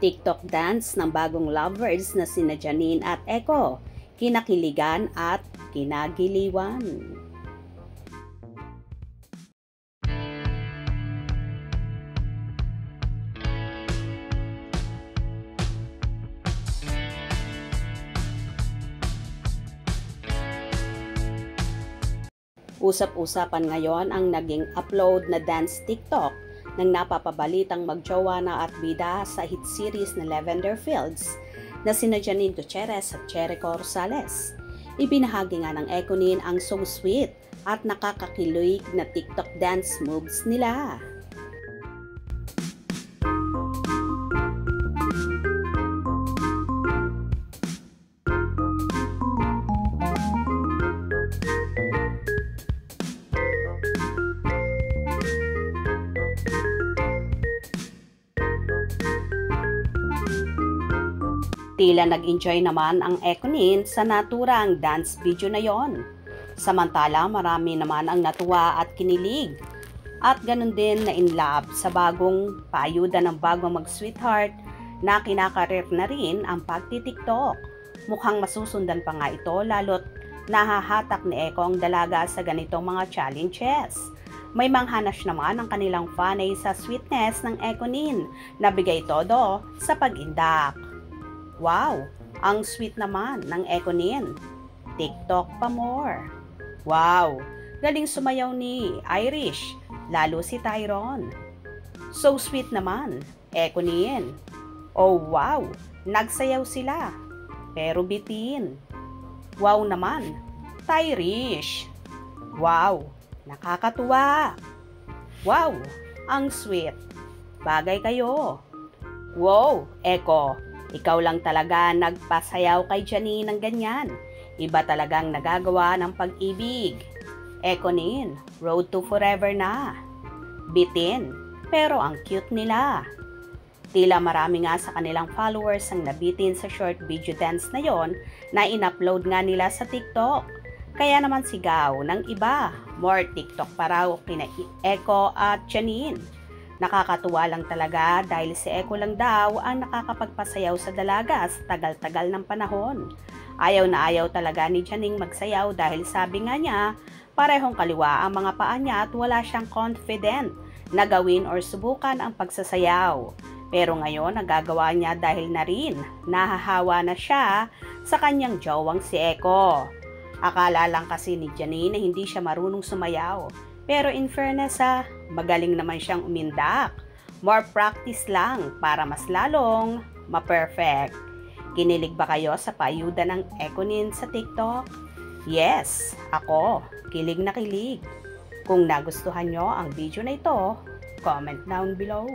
TikTok dance ng bagong lovers na sina Janine at Echo, kinakiligan at kinagiliwan. Usap-usapan ngayon ang naging upload na dance TikTok ng napapabalitang magjowa na at bida sa hit series na Lavender Fields na sina Janine Gutierrez at Jericho Rosales. Ibinahagi nga ng Econin ang so sweet at nakakakilig na TikTok dance moves nila. Tila nag-enjoy naman ang Econin sa naturang dance video na yon. Samantala marami naman ang natuwa at kinilig. At ganun din na in love sa bagong paayuda ng bagong mag-sweetheart na kinakarir na rin ang pagti-TikTok. Mukhang masusundan pa nga ito lalo't nahahatak ni Eco ang dalaga sa ganitong mga challenges. May manghanas naman ang kanilang fanay sa sweetness ng Econin na bigay todo sa pag-indak. Wow! Ang sweet naman ng Econin. TikTok pa more. Wow! Galing sumayaw ni Irish, lalo si Tyron. So sweet naman, Econin. Oh wow! Nagsayaw sila. Pero bitin. Wow naman, Tyrish. Wow! Nakakatuwa. Wow! Ang sweet. Bagay kayo. Wow, Eco! Ikaw lang talaga nagpasayaw kay Janine ng ganyan. Iba talagang nagagawa ng pag-ibig. Econin, road to forever na. Bitin, pero ang cute nila. Tila marami nga sa kanilang followers ang nabitin sa short video dance na yon na in-upload nga nila sa TikTok. Kaya naman sigaw ng iba, more TikTok pa raw kina Eco at Janine. Nakakatuwa lang talaga dahil si Eco lang daw ang nakakapagpasayaw sa dalaga sa tagal-tagal ng panahon. Ayaw na ayaw talaga ni Janine magsayaw dahil sabi nga niya, parehong kaliwa ang mga paa niya at wala siyang confident na gawin or subukan ang pagsasayaw. Pero ngayon nagagawa niya dahil na rin nahahawa na siya sa kanyang jowang si Eco. Akala lang kasi ni Janine na hindi siya marunong sumayaw. Pero in fairness magaling naman siyang umindak. More practice lang para mas lalong ma-perfect. Kinilig ba kayo sa paayuda ng Econin sa TikTok? Yes, ako. Kilig na kilig. Kung nagustuhan nyo ang video na ito, comment down below.